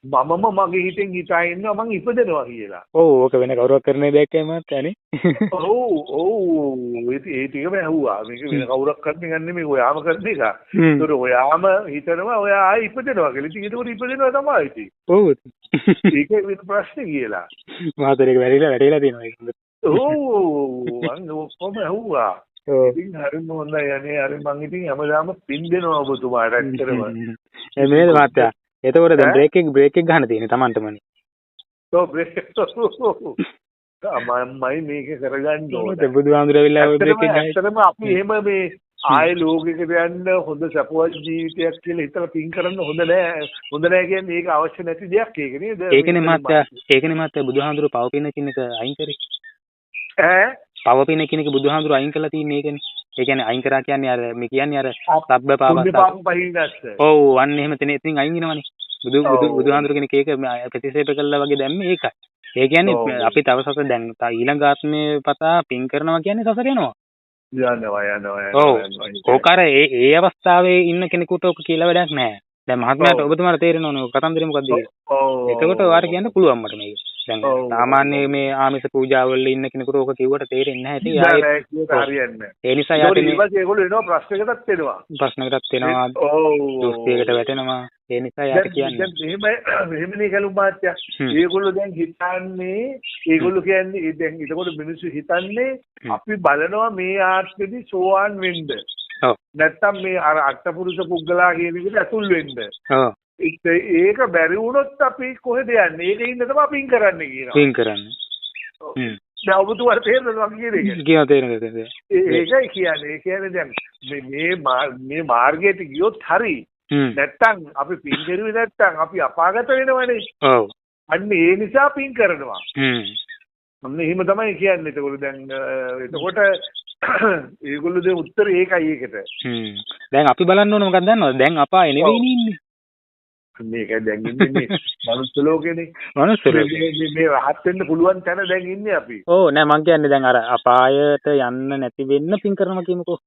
මමම මගේ හිතෙන් හිතා ඉන්නවා මං ඉපදෙනවා කියලා. ඕක වෙන කවුරුවක් කරන දෙයක් එමත් යන්නේ. ඔව් ඒ ටිකම ඇහුවා. මේක වෙන කවුරක් කරන්නේ ගන්නේ මේ ඔයාම කරන එක. ඒතර ඔයාම හිතනවා ඔයා ආයි ඉපදෙනවා කියලා. ඉතින් ඒක ඉපදෙනවා තමයි ඉතින්. ඔව්. ඒක වෙන ප්‍රශ්නේ කියලා. මාතරේක වැරිලා තියෙනවා ඒක. ඔව් මං ඔක්කොම ඇහුවා. ඉතින් හරිම හොඳයි අනේ අර මං ඉතින් හැමදාම පින් දෙනවා ඔබතුමාට ඇත්තටම. එමේද මාත්‍යා. එතකොට දැන් බ්‍රේක් එක ගන්න තියෙන්නේ Tamanටමනේ. ඔව් බ්‍රේක් මමයි මේක කරගන්න ඕනේ. බුදුහාමුදුරුවෝ ඇවිල්ලා බ්‍රේක් එක ගන්න. ඇත්තටම අපි එහෙම මේ ආයේ ලෝකෙකට යන්න හොඳ සපවත් ජීවිතයක් කියලා හිතලා පින් කරන්න හොඳ නෑ කියන්නේ ඒක අවශ්‍ය නැති දෙයක් ඒක නේද? ඒකනේ මාත්‍යා බුදුහාමුදුරුවෝ පව පින කියන එක අයින් කරේ. පව පින කියන එක බුදුහාමුදුරුවෝ අයින් කළා තියෙන්නේ ඒකනේ. ඒ කියන්නේ අයින් කරා කියන්නේ අර මේ කියන්නේ අර සබ්බ පාපස්ස. ඔව් අන්න එහෙම තැන ඉතින් අයින් වෙනවනේ. බුදුහාමුදුරුවෝ කෙනෙක් ඒක ප්‍රතික්ෂේප කළා වගේ දැම්මේ ඒකයි. ඒ කියන්නේ අපි තව සසර දැන් ඊළඟ ආත්මේ පතා පින් කරනවා කියන්නේ සසර යනවා. යනවා. ඔව්. ඕකාර ඒ අවස්ථාවේ ඉන්න කෙනෙකුට ඔක කියලා වැඩක් නැහැ. දැන් මහත්මයාට ඔබතුමාට තේරෙනවනේ ඔය කතන්දරේ මොකක්ද කියලා. එතකොට ඔයාලට කියන්න පුළුවන් මට මේක. දැන් සාමාන්‍ය මේ ආමිස පූජාවල ඉන්න කෙනෙකුට ඕක කිව්වට තේරෙන්නේ නැහැ. ඉතින් හරියන්නේ. ඒ නිසා යාට ඒගොල්ලෝ එනවා ප්‍රශ්නයකටත් එනවා. ප්‍රශ්නයකටත් එනවා. දුස්තියකට වැටෙනවා. ඒ නිසා යාට කියන්නේ. මෙහෙමනේ කලු මාත්‍යා. ඒගොල්ලෝ දැන් හිතන්නේ ඒගොල්ලෝ කියන්නේ දැන් ඒකෝට මිනිස්සු හිතන්නේ අපි බලනවා මේ ආත්මෙදි සෝවාන් වෙන්න. නැත්තම් මේ අර අට්ඨපුරුෂ පුද්ගලයා කියන විදිහට ඇතුල් වෙන්න. ඒක බැරි වුණොත් අපි කොහෙද යන්නේ? ඒකේ ඉන්න තමයි පින් කරන්නේ කියනවා. පින් කරන්නේ. දැන් ඔබතුමාට තේරෙනවද කියන්නේ? කියනවා තේරෙනවා. ඒකයි කියන්නේ. ඒ කියන්නේ දැන් මේ මාර්ගයට ගියොත් හරි. නැත්තම් අපි පින් කරුවේ නැත්තම් අපි අපාගත වෙනවනේ. ඔව්. අන්න ඒ නිසා පින් කරනවා. අන්න එහෙම තමයි කියන්නේ. ඒකවල දැන් එතකොට ඒගොල්ලෝ දෙන උත්තරේ ඒකයි ඒකට. දැන් අපි බලන්න ඕන මොකක්ද දන්නවද? දැන් අපායේ නෙවෙයි ඉන්නේ. මේක දැන් ඉන්නේ මේ මනුස්ස ලෝකෙනේ. මනුස්ස ලෝකේ. මේ රහත් වෙන්න පුළුවන් තැන දැන් ඉන්නේ අපි. ඔව් නෑ මං කියන්නේ දැන් අර අපායට යන්න නැති වෙන්න පින් කරනවා කියමුකෝ.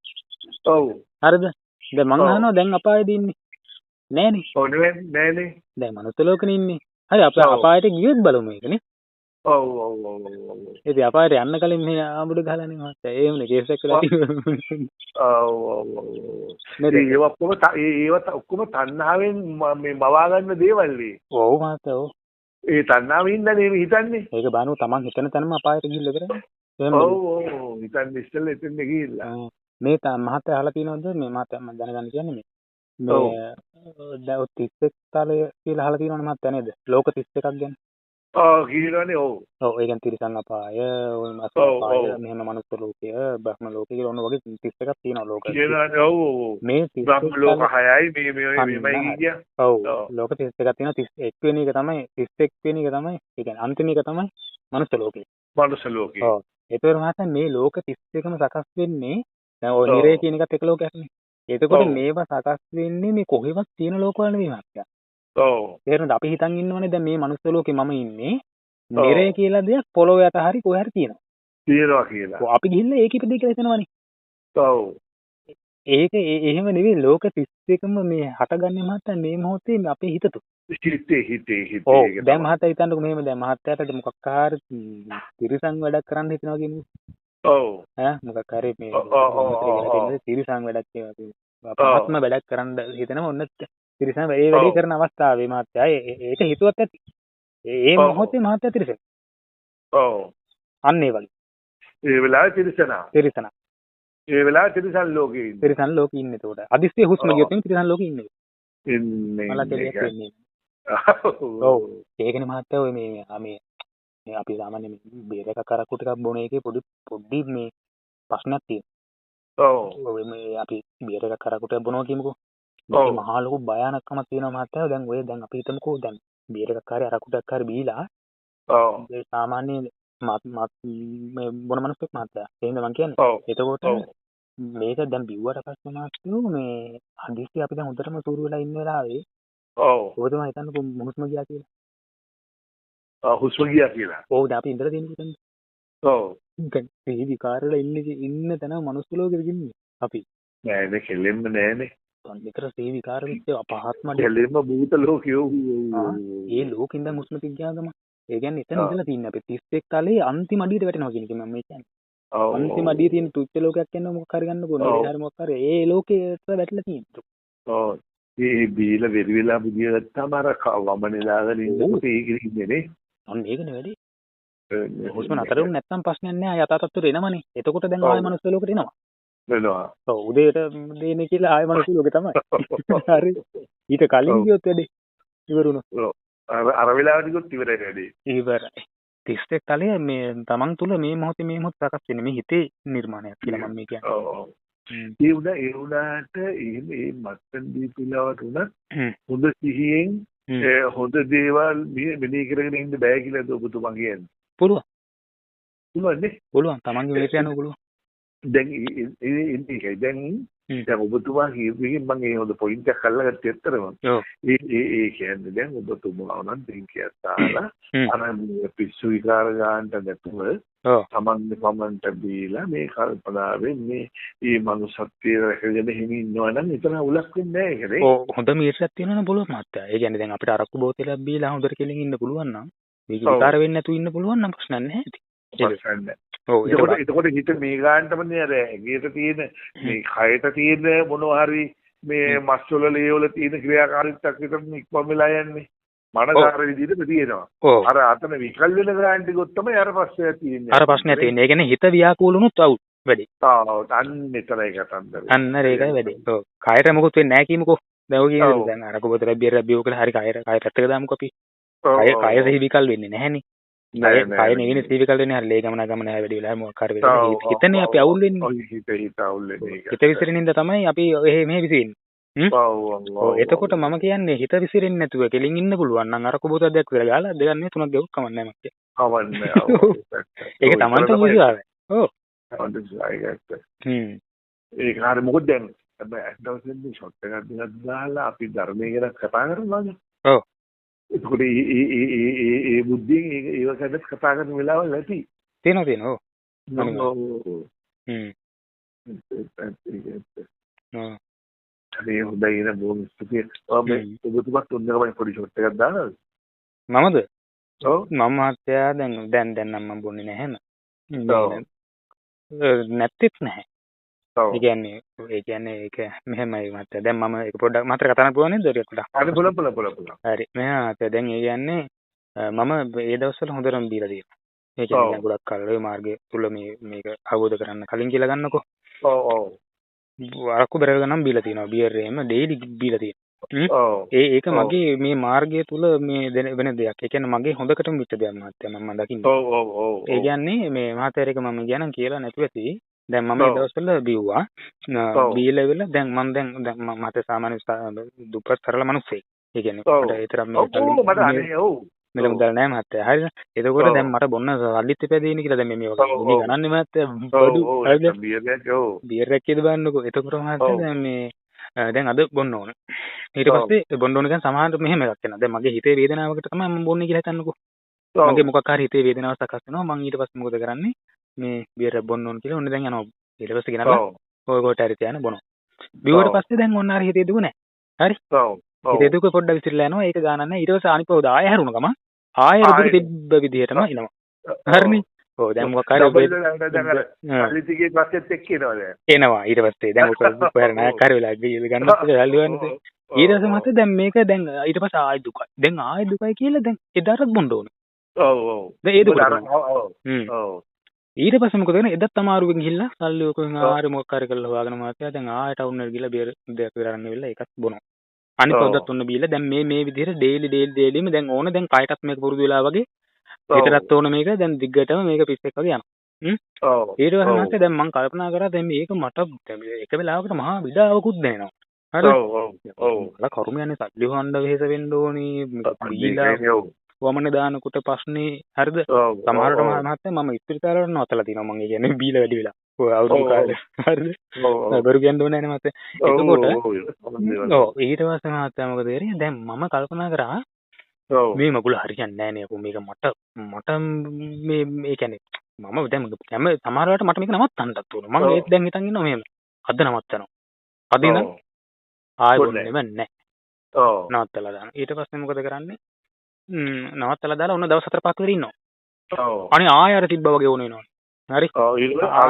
ඔව්. හරිද? දැන් මං අහනවා දැන් අපායේදී ඉන්නේ. නෑනේ. ඔව් නෑනේ. දැන් මනුස්ස ලෝකෙනේ ඉන්නේ. හරි අපි අපායට ගියොත් බලමු මේකනේ. ඔව්. ඉතින් අපායට යන්න කලින් මේ ආඹුඩ ගහලානේ මහත්තයා. ඒ වුණේ කේස් එක කියලා තියෙනවා. ඔව්. ඒවත් ඔක්කොම තණ්හාවෙන් මේ මවා ගන්න දේවල් වේ. ඔව් මහත්තයා ඔව්. ඒ තණ්හාවෙන් ඉඳන්නේ මේ හිතන්නේ. ඒක බලනු තමන් හිතන තැනම අපායට ගිහිල්ලා කරන්නේ. ඔව්. හිතන්නේ ඉස්සෙල්ලා එතෙන්ද ගිහිල්ලා. මේ මහත්තයා අහලා තියෙනවද මේ මහත්තයා මම දැනගන්න කියන්නේ මේ දැන් 31 තලය කියලා අහලා තියෙනවනේ මහත්තයා නේද? ලෝක 31ක් ගැන. කියනවනේ ඔව්. ඔව් ඒ කියන්නේ තිරිසන් අපාය, ඔය අපාය, මෙහෙම මනුස්ස ලෝකය, බ්‍රහ්ම ලෝකය කියලා ඔන්න වගේ 31ක් තියෙනවා ලෝක. කියනවනේ ඔව්. මේ බ්‍රහ්ම ලෝක 6යි මේමයි කිය. ඔව්. ලෝක 31ක් තියෙනවා 31 වෙනි එක තමයි 31 වෙනි එක තමයි ඒ කියන්නේ අන්තිම එක තමයි මනුස්ස ලෝකය. මනුස්ස ලෝකය. ඔව්. ඒතර මහත්තයා මේ ලෝක 31ම සකස් වෙන්නේ දැන් ඔය නිරේ කියන එකත් එක ලෝකයක්නේ. එතකොට මේවා සකස් වෙන්නේ මේ කොහෙවත් තියෙන ලෝකවල නෙවෙයි මහත්තයා. ඔව්. තේරෙනවද? අපි හිතන් ඉන්නවනේ දැන් මේ මනුස්ස ලෝකේ මම ඉන්නේ. නිරය කියලා දෙයක් පොළොව යට හරි කොහේ හරි තියෙනවා. තියෙනවා කියලා. අපි ගිහිල්ලා ඒක ඉපදෙයි කියලා හිතනවනේ. ඔව්. ඒක එහෙම නෙවෙයි ලෝක 31ම මේ හටගන්නේ මහත්තයා මේ මොහොතේ අපේ හිතතු. හිතේ. ඔව්. දැන් මහත්තයා හිතන්නකෝ මෙහෙම දැන් මහත්තයාට මොකක් හරි තිරිසන් වැඩක් කරන්න හිතනවා කියන්නේ. ඔව්. මොකක් හරි මේ තිරිසන් වැඩක් කියලා පාත්ම වැඩක් කරන්න හිතනවා ඔන්න තිරිසන් වැඩේ කරන අවස්ථාවේ මහත්තයා ඒක හිතුවත් ඇති. ඒ මොහොතේ මහත්තයා තිරිසන්. ඔව්. අන්න ඒ වගේ. ඒ වෙලාවේ තිරිසන. ඒ වෙලාවේ තිරිසන් ලෝකේ ඉන්නේ. තිරිසන් ලෝකේ ඉන්නේ එතකොට. අදිස්සිය හුස්ම ගියොත් එන්නේ තිරිසන් ලෝකේ ඉන්නේ. ඉන්නේ. ඔව්. ඒකනේ මහත්තයා ඔය මේ අපි සාමාන්‍ය බීර් එකක් කරක්කු ටිකක් බොන එකේ පොඩි මේ ප්‍රශ්නයක් තියෙනවා. ඔව්. මේ අපි බීර් එකක් කරක්කු ටිකක් බොනවා කියමුකෝ. මේ මහා ලොකු භයානකමක් තියෙනවා මහත්තයා. දැන් අපි හිතමුකෝ දැන් බීර් එකක් හරි අරක්කු ටිකක් හරි බීලා. ඔව්. ඒ සාමාන්‍ය බොන මනුස්සෙක් මහත්තයා. එහෙනම් මං කියන්නේ. ඔව් එතකොට ඔව් මේක දැන් බිව්වට පස්සේ මාත්‍යෝ මේ හදිස්සි අපි දැන් හොඳටම සූරු වෙලා ඉන්න වෙලාවේ ඔව් ඔබ තමයි හිතන්නකො මොහොස්ම ගියා කියලා. හුස්ම ගියා කියලා. ඔව් දැන් අපි ඉඳලා තියෙන කොතනද? ඔව් දැන් මේ විකාරවල ඉන්න තැන මනුස්ස ලෝකෙද ඉන්නේ අපි. නෑනේ කෙලෙන්න නෑනේ. විතර සේ විකාර විච්ච අපහාත්ම කෙලෙන්න භූත ලෝකයෝ. ඒ ලෝකෙින්ද මුස්ම තිග්ගාගම. ඒ කියන්නේ එතන ඉඳලා තින්නේ අපි 31 තලයේ අන්තිම අඩියට වැටෙනවා කියන එක මම මේ කියන්නේ. අන්තිම අඩිය තියෙන තුච්ච ලෝකයක් කියන මොකක් හරි ගන්නකො නේ. හරි මොකක් හරි ඒ ලෝකයට වැටලා තියෙනවා. ඔව් ඒ බීල වෙරි වෙලා බුදිය ගත්තාම අර වමනේ දාගෙන ඉන්නකොට ඒක ඉන්නේ නේ. අන්න ඒකනේ වැඩි. හුස්ම නතර වුනේ නැත්තම් ප්‍රශ්නයක් නෑ. යථා තත්ත්වෙට එනවනේ. එතකොට දැන් ආයෙ මනුස්ස ලෝකෙට එනවා. වෙනවා. ඔව් උදේට දෙන්නේ කියලා ආයෙ මනුස්ස ලෝකෙ තමයි. හරි. ඊට කලින් ගියොත් වැඩි. ඉවරුණා. ඔව් අර වෙලාවට ගියොත් ඉවරයි වැඩි. ඉවරයි. 31 තලයේ මේ තමන් තුල මේ මොහොතේ මේ මොහොත සකස් වෙන්නේ මේ හිතේ නිර්මාණයක් කියලා මම මේ කියන්නේ. ඔව් ඒ උනාට මේ මත්තන් දීපිලවට උනත් හොඳ සිහියෙන් හොඳ දේවල් මෙනෙහි කරගෙන ඉන්න බෑ කියලාද ඔබතුමා කියන්නේ? පුළුවන්. පුළුවන් නේ? පුළුවන්. තමන්ගේ වෙලට යන්න පුළුවන්. දැන් ඉන්නේ දැන් ඔබතුමා කියපේකින් මම ඒ හොඳ පොයින්ට් එකක් අල්ලගත්තේ ඇත්තරම. ඒ කියන්නේ දැන් ඔබතුමා උනත් දෙන්කියක් තාලා අර පිස්සු විකාර ගන්නට නැතුව තමන්ට දීලා මේ කල්පනාවෙන් මේ මනුස්සත්වයේ රැකගෙන හිමි ඉන්නවා නම් එතන උලක් වෙන්නේ නැහැ ඒකනේ. ඔව් හොඳ මීටරයක් තියෙනවනේ පුළුවන් මාත්‍යා. ඒ කියන්නේ දැන් අපිට අරක්කු බෝතලයක් බීලා හොඳට කෙලින් ඉන්න පුළුවන් නම් මේක විකාර වෙන්නේ නැතුව ඉන්න පුළුවන් නම් ප්‍රශ්නයක් නැහැ ඉතින්. ප්‍රශ්නයක් නැහැ. ඔව් එතකොට හිත මේ ගන්නටම නේ අර ඇඟේට තියෙන මේ කයට තියෙන මොනවා හරි මේ මස් වල ලේ වල තියෙන ක්‍රියාකාරීත්වයක් විතර ඉක්මන් වෙලා යන්නේ. මනසාර විදිහට තියෙනවා. අර අතන විකල් වෙන ගානට ගොත් තමයි අර ප්‍රශ්නයක් තියෙන්නේ. අර ප්‍රශ්නයක් තියෙන්නේ. ඒ කියන්නේ හිත ව්‍යාකූල වුණොත් අවුත් වැඩි. ඔව් අන්න එතරයි කතන්දර. අන්න ඒකයි වැඩි. ඔව් කයට මොකුත් වෙන්නේ නැහැ කීමුකෝ. දැන් ඔය කියන්නේ දැන් අර කොබතර බියරක් බියෝ කියලා හරි කය පැත්තක දාමුකෝ අපි. කය සිහි විකල් වෙන්නේ නැහැනේ. කය නෙවෙයි සිහි විකල් වෙන්නේ. හරි ලේ ගමන වැඩි වෙලා මොකක් හරි වෙලා. හිතනේ අපි අවුල් වෙන්නේ. ඔය හිත අවුල් වෙන්නේ. හිත විසිරෙනින්ද තමයි අපි මෙහෙ විසිරෙන්නේ. ඔව් එතකොට මම කියන්නේ හිත විසිරෙන්නේ නැතුව කෙලින් ඉන්න පුළුවන් නම් අර කොබතක් දැක් කියලා ගාලා දෙකක් නේ තුනක් ගෙවුක් කමන්නේ නැහැ මක්කේ. කවන්නේ. ඒක තමන්ට විශ්වාසයි. ඔව්. ඒක හරි මොකද දැන් දවසෙන් ෂොට් එකක් දෙකක් දාලා අපි ධර්මයේ ගැන කතා කරනවානේ. ඔව්. ඒකට ඒ බුද්ධියෙන් ඒව ගැන කතා කරන වෙලාවල් නැති. තියෙනවා. ඔව්. ඒ හොඳයි නේ බොහොම ස්තුතියි. ඔබතුමාත් උන්දරමයි පොඩි ෂොට් එකක් දානවද? මමද? ඔව්. මම මාත්‍යා දැන් නම් මම බොන්නේ නැහැ නේද? නැත්තේත් නැහැ. ඒ කියන්නේ ඒක මෙහෙමයි මට. දැන් මම ඒක පොඩ්ඩක් මතක කතා කරන්න පුළුවන් නේද ඒක පොඩ්ඩක්? හරි පුළුවන්. හරි. මෙහා දැන් ඒ කියන්නේ මම මේ දවස්වල හොඳටම බීලා තියෙනවා. ඒ කියන්නේ ගොඩක් කල් ඔය මාර්ගය තුල මේක අවබෝධ කරගන්න කලින් කියලා ගන්නකො. ඔව්. අරක්කු බෙරල් ගණන් බීලා තියෙනවා. බියර් එහෙම ඩේලි බීලා තියෙනවා. ඒක මගේ මේ මාර්ගය තුල මේ වෙන දෙයක්. ඒ කියන්නේ මගේ හොඳකටම විච්ච දෙයක් මාත්‍යා මම දකින්නේ. ඔව්. ඒ කියන්නේ මේ මහතේරේක මම කියනනම් කියලා නැතුව ඇති. දැන් මම මේ දවස්වල බිව්වා. බීලා වෙලා දැන් මට සාමාන්‍ය දුප්පත් සරල මිනිස්සෙක්. ඒ කියන්නේ මට ඒතරම් මෙල මුදල් නැහැ මහත්තයා. හරිද? එතකොට දැන් මට බොන්න සල්ලිත් එපා දෙන්නේ කියලා දැන් මේ වගේ ඉන්නේ ගණන්නේ මහත්තයා බඩු. හරිද? බියර් එකක් කියද බලන්නකෝ. එතකොට මහත්තයා දැන් මේ දැන් අද බොන්න ඕන. ඊට පස්සේ බොන්න ඕන කියන්නේ සමහරවිට මෙහෙම එකක් වෙනවා. දැන් මගේ හිතේ වේදනාවකට තමයි මම බොන්නේ කියලා හිතන්නකෝ. මගේ මොකක් හරි හිතේ වේදනාවක් සකස් වෙනවා. මම ඊට පස්සේ මොකද කරන්නේ? මේ බියර් එක බොන්න ඕන කියලා ඔන්න දැන් යනවා. ඊට පස්සේ ගෙනල්ලා ඔය කොට හරි තියාන බොනවා. බිව්වට පස්සේ දැන් ඔන්න හරි හිතේ දුක නැහැ. හරි? හිතේ දුක පොඩ්ඩක් විසිරලා යනවා. ඒක ගානක් නැහැ. ඊට පස්සේ අනිත් පොද ආයෙ හැරුණ ගමන් ආයෙ දුක තිබ්බ විදිහටම එනවා. හරිනේ? ඔව් දැන් මොකක් හරි පොලිටිකේ පස්සෙත් එක්ක එනවා. එනවා ඊට පස්සේ දැන් ඔක කොහරි නායක හරි වෙලා ගන්නත් සල්ලි වන්නේ. ඊට පස්සේ මත දැන් මේක දැන් ඊට පස්සේ ආයෙ දුකයි. දැන් ආයෙ දුකයි කියලා දැන් එදාටත් බොන්න ඕනේ. ඔව්. දැන් ඒ දුක ඊට පස්සේ මොකද වෙන්නේ? එදත් අමාරුවෙන් ගිහිල්ලා සල්ලි ඔකෙන් ආයෙ මොකක් හරි කරලා හොයාගෙන මාත්‍යා දැන් ආයෙ ටවුන් එකට ගිහිල්ලා බියර් දෙයක් විතර අරන් ඉවිල්ලා ඒකත් බොනවා. අනිත් පොද්දත් ඔන්න බීලා දැන් මේ විදිහට ඩේලිම දැන් ඕන දැන් කයටත් මේක පුරුදු වෙලා වගේ හිතටත් ඕන මේක දැන් දිග්ගටම මේක පිස්සෙක් වගේ යනවා. ඊට පස්සේ මාත්‍යා දැන් මම කල්පනා කරා දැන් මේක මට එක වෙලාවකට මහා විඩාවකුත් දැනෙනවා. හරිද? ඔව්. කරුම යන්නේ සල්ලි හොයන්න වෙහෙස වෙන්න ඕනි. වමනේ දානකොට ප්‍රශ්නේ හරිද? සමහරට මහත්තයා මම ඉස්පිරිතාලේ නවත්තලා තියෙනවා මම කියන්නේ බීලා වැඩි වෙලා. ඔය අවුරුදු කාලේ හරිද? බරු කියන්න ඕනේ නැහැ මහත්තයා. එතකොට ඊට පස්සේ මහත්තයා මොකද කරේ? දැන් මම කල්පනා කරා මේ මගුල හරියන්නේ නැහැ නේ. මේක මට මේ කියන්නේ මම දැන් සමහර වෙලාවට මට මේක නවත්තන්නත් ඕන. මම ඒත් දැන් හිතන් ඉන්නවා මෙහෙම. අද නවත්තනවා. අද ඉඳන් ආයෙ බොන්නේම නැහැ. නවත්තලා දාන. ඊට පස්සේ මොකද කරන්නේ? නවත්තලා දාලා ඔන්න දවස් 4-5 විතර ඉන්නවා. අනේ ආයෙ අර තිබ්බා වගේ ඕන වෙනවා. හරි.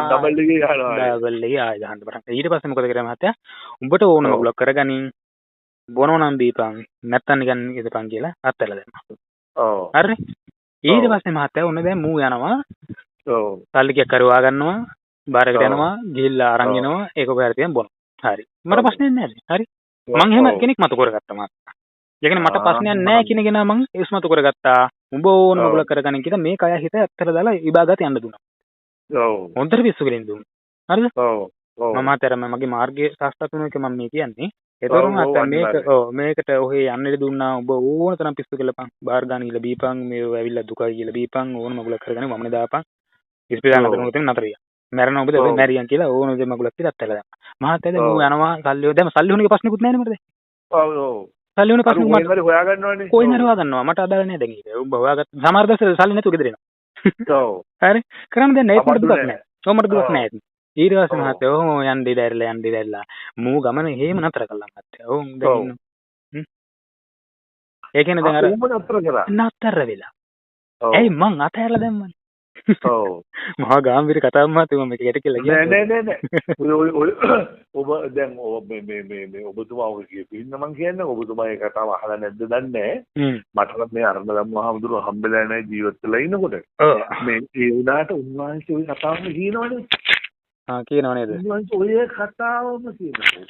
ඩබල් එකේ ආයෙ ගහන්න පටන්. ඊට පස්සේ මොකද කරන්නේ මහත්තයා? උඹට ඕන මගුලක් කරගනින්. බොනෝ නම් බීපන්. නැත්තම් නිකන් ඉඳපන් කියලා අත්හැරලා දැම්මා. හරි. ඊට පස්සේ මහත්තයා ඔන්න දැන් මූ යනවා. සල්ලි ටිකක් කරවා ගන්නවා. බාරකට යනවා. ගිහිල්ලා අරන් එනවා. ඒක ඔයාලා තියන් බොනවා. හරි. මට ප්‍රශ්නයක් නැහැ. හරි. මං එහෙම කෙනෙක් මතු කරගත්තා මහත්තයා. ඒ කියන්නේ මට ප්‍රශ්නයක් නැහැ කියන කෙනා මං ඉස්මතු කරගත්තා. උඹ ඕන මගුලක් කරගන්න කියලා මේ කය හිත ඇත්තට දාලා විභාගات යන්න දුන්නා. හොඳට පිස්සු කෙලින් දුන්නා. හරිද? මම අතර මගේ මාර්ගයේ සාස්ත්‍රඥයෙක් මම මේ කියන්නේ. ඒතරම් අත්ත මේකට ඔහේ යන්න දුන්නා. උඹ ඕන තරම් පිස්සු කෙලපන්. බාර් ගන්න කියලා බීපන්. මේ ඇවිල්ලා දුකයි කියලා බීපන්. ඕන මගුලක් කරගන්න වමනේ දාපන්. ඉස්පිරිතාල නතරිය. මැරෙනවා ඔබද මැරියන් කියලා ඕන දේ මගුලක් කියලා අත්තලා දැම්මා. මහත්තයාද මූ යනවා සල්ලි දැන් සල්ලි හොනික ප්‍රශ්නකුත් නැහැ නේ මට දැන්. ඔව්. සල්ලි හොනික ප්‍රශ්න මට හොයා ගන්නවනේ. කොහෙන් හරි හොයා ගන්නවා. මට අදාළ නැහැ දැන් ඒක. ඔබ හොයාගත්ත සමහර දවස් සල්ලි නැතුව ගෙදර එනවා. ඔව්. හරි. කරන්න දැන් ඒත් මට දුක් නැහැ. ඔව් මට දුක් නැහැ. ඊට පස්සේ මහත්තයා ඔහොම යන්න ඉදැරිලා මූ ගමන හේම නතර කළා මහත්තයා. ඔව් දැන් ඒ කියන්නේ දැන් අර නතර වෙලා. ඇයි මං අතහැරලා දැම්මනේ. ඔව් මහා ගාම්භීර කතාවක් මහත්තයා මම මේක කියලා කියන්නේ නෑ ඔබ දැන් ඔබ මේ ඔබතුමා ඔය කියපින්න මං කියන්නේ ඔබතුමා ඒ කතාව අහලා නැද්ද දන්නේ මට මේ අරණ ධම්මහාමුදුරුවෝ හම්බෙලා නැහැ ජීවත් වෙලා ඉනකොට මේ ඒ උනාට උන්වහන්සේ ওই කතාවම කියනවනේ කියනව නේද උන්වහන්සේ ඔය කතාවම කියනවා